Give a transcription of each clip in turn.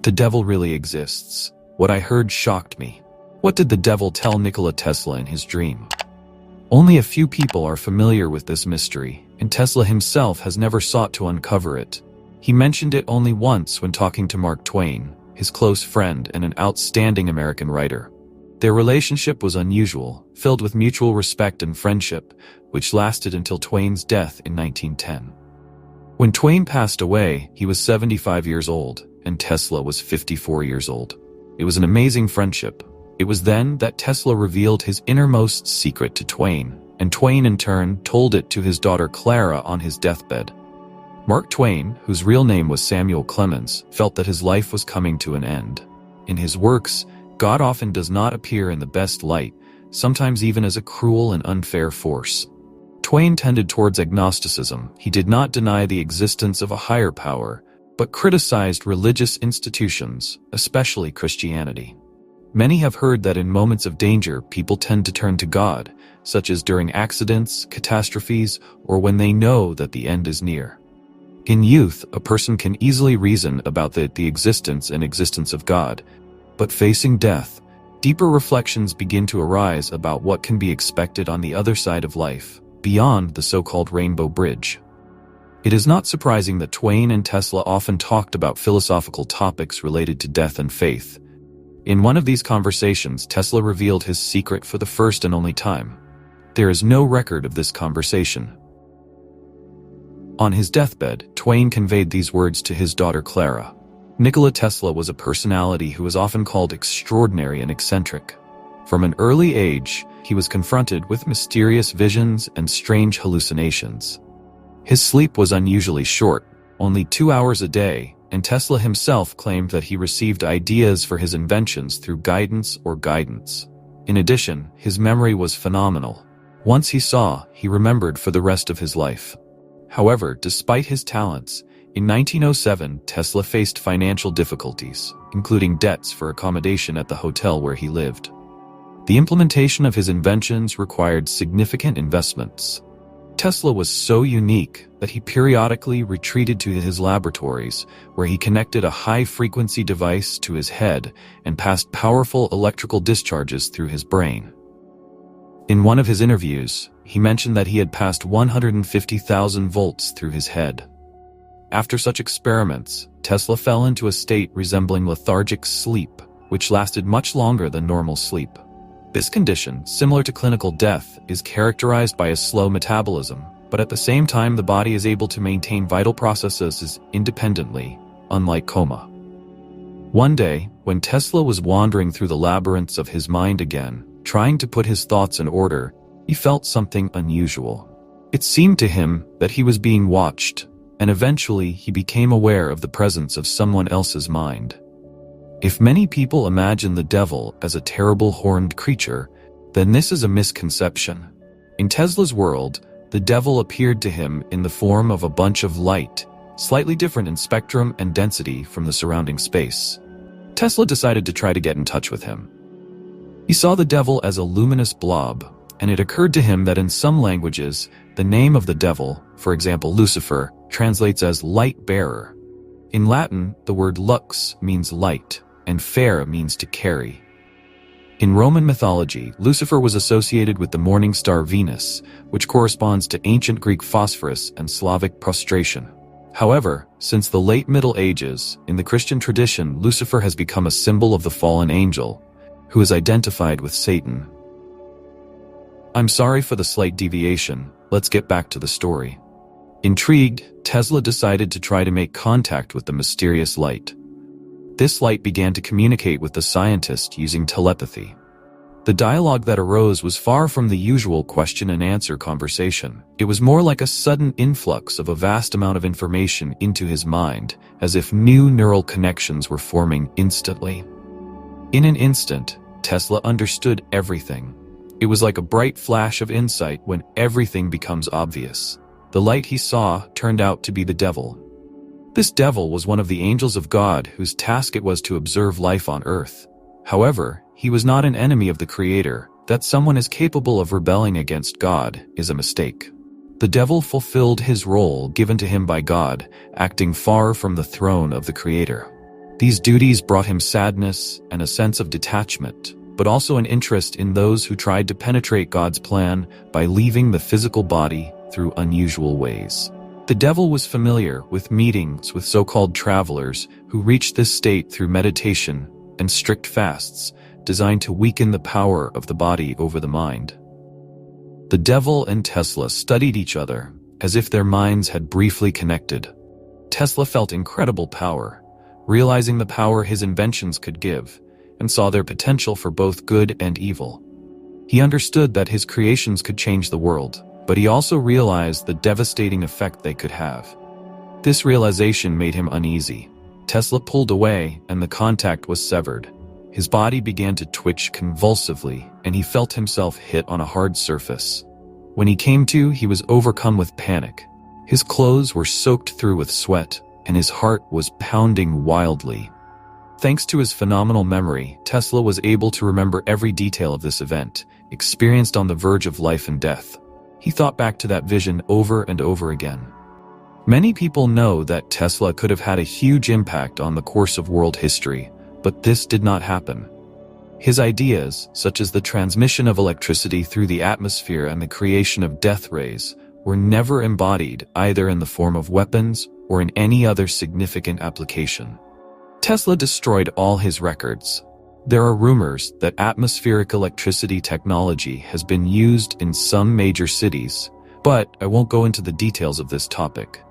The devil really exists. What I heard shocked me. What did the devil tell Nikola Tesla in his dream? Only a few people are familiar with this mystery, and Tesla himself has never sought to uncover it. He mentioned it only once when talking to Mark Twain, his close friend and an outstanding American writer. Their relationship was unusual, filled with mutual respect and friendship, which lasted until Twain's death in 1910. When Twain passed away, he was 75 years old, and Tesla was 54 years old. It was an amazing friendship. It was then that Tesla revealed his innermost secret to Twain, and Twain in turn told it to his daughter Clara on his deathbed. Mark Twain, whose real name was Samuel Clemens, felt that his life was coming to an end. In his works, God often does not appear in the best light, sometimes even as a cruel and unfair force. Twain tended towards agnosticism. He did not deny the existence of a higher power, but criticized religious institutions, especially Christianity. Many have heard that in moments of danger, people tend to turn to God, such as during accidents, catastrophes, or when they know that the end is near. In youth, a person can easily reason about the existence and existence of God, but facing death, deeper reflections begin to arise about what can be expected on the other side of life, beyond the so-called Rainbow Bridge. It is not surprising that Twain and Tesla often talked about philosophical topics related to death and faith. In one of these conversations, Tesla revealed his secret for the first and only time. There is no record of this conversation. On his deathbed, Twain conveyed these words to his daughter Clara. Nikola Tesla was a personality who was often called extraordinary and eccentric. From an early age, he was confronted with mysterious visions and strange hallucinations. His sleep was unusually short, only 2 hours a day, and Tesla himself claimed that he received ideas for his inventions through guidance. In addition, his memory was phenomenal. Once he saw, he remembered for the rest of his life. However, despite his talents, in 1907, Tesla faced financial difficulties, including debts for accommodation at the hotel where he lived. The implementation of his inventions required significant investments. Tesla was so unique that he periodically retreated to his laboratories, where he connected a high-frequency device to his head and passed powerful electrical discharges through his brain. In one of his interviews, he mentioned that he had passed 150,000 volts through his head. After such experiments, Tesla fell into a state resembling lethargic sleep, which lasted much longer than normal sleep. This condition, similar to clinical death, is characterized by a slow metabolism, but at the same time the body is able to maintain vital processes independently, unlike coma. One day, when Tesla was wandering through the labyrinths of his mind again, trying to put his thoughts in order, he felt something unusual. It seemed to him that he was being watched, and eventually he became aware of the presence of someone else's mind. If many people imagine the devil as a terrible horned creature, then this is a misconception. In Tesla's world, the devil appeared to him in the form of a bunch of light, slightly different in spectrum and density from the surrounding space. Tesla decided to try to get in touch with him. He saw the devil as a luminous blob, and it occurred to him that in some languages, the name of the devil, for example Lucifer, translates as light bearer. In Latin, the word lux means light, and fere means to carry. In Roman mythology, Lucifer was associated with the morning star Venus, which corresponds to ancient Greek phosphorus and Slavic prostration. However, since the late Middle Ages, in the Christian tradition, Lucifer has become a symbol of the fallen angel, who is identified with Satan. I'm sorry for the slight deviation. Let's get back to the story. Intrigued, Tesla decided to try to make contact with the mysterious light. This light began to communicate with the scientist using telepathy. The dialogue that arose was far from the usual question-and-answer conversation. It was more like a sudden influx of a vast amount of information into his mind, as if new neural connections were forming instantly. In an instant, Tesla understood everything. It was like a bright flash of insight when everything becomes obvious. The light he saw turned out to be the devil. This devil was one of the angels of God whose task it was to observe life on earth. However, he was not an enemy of the Creator. That someone is capable of rebelling against God is a mistake. The devil fulfilled his role given to him by God, acting far from the throne of the Creator. These duties brought him sadness and a sense of detachment, but also an interest in those who tried to penetrate God's plan by leaving the physical body through unusual ways. The devil was familiar with meetings with so-called travelers who reached this state through meditation and strict fasts designed to weaken the power of the body over the mind. The devil and Tesla studied each other as if their minds had briefly connected. Tesla felt incredible power, realizing the power his inventions could give, and saw their potential for both good and evil. He understood that his creations could change the world, but he also realized the devastating effect they could have. This realization made him uneasy. Tesla pulled away, and the contact was severed. His body began to twitch convulsively, and he felt himself hit on a hard surface. When he came to, he was overcome with panic. His clothes were soaked through with sweat, and his heart was pounding wildly. Thanks to his phenomenal memory, Tesla was able to remember every detail of this event, experienced on the verge of life and death. He thought back to that vision over and over again. Many people know that Tesla could have had a huge impact on the course of world history, but this did not happen. His ideas, such as the transmission of electricity through the atmosphere and the creation of death rays, were never embodied either in the form of weapons or in any other significant application. Tesla destroyed all his records. There are rumors that atmospheric electricity technology has been used in some major cities, but I won't go into the details of this topic.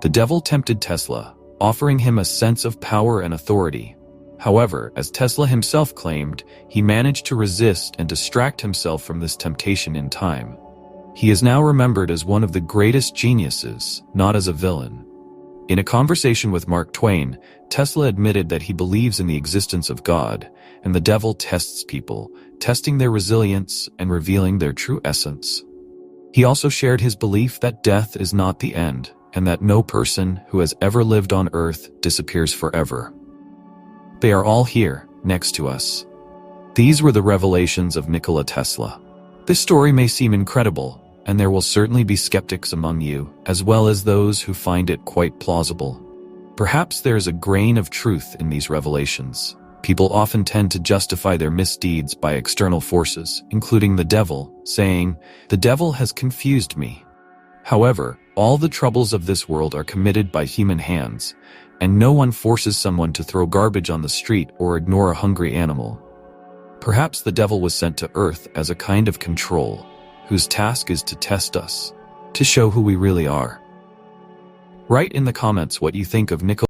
The devil tempted Tesla, offering him a sense of power and authority. However, as Tesla himself claimed, he managed to resist and distract himself from this temptation in time. He is now remembered as one of the greatest geniuses, not as a villain. In a conversation with Mark Twain, Tesla admitted that he believes in the existence of God, and the devil tests people, testing their resilience and revealing their true essence. He also shared his belief that death is not the end, and that no person who has ever lived on Earth disappears forever. They are all here, next to us. These were the revelations of Nikola Tesla. This story may seem incredible, and there will certainly be skeptics among you, as well as those who find it quite plausible. Perhaps there is a grain of truth in these revelations. People often tend to justify their misdeeds by external forces, including the devil, saying, "The devil has confused me." However, all the troubles of this world are committed by human hands, and no one forces someone to throw garbage on the street or ignore a hungry animal. Perhaps the devil was sent to Earth as a kind of control, whose task is to test us, to show who we really are. Write in the comments what you think of Nikola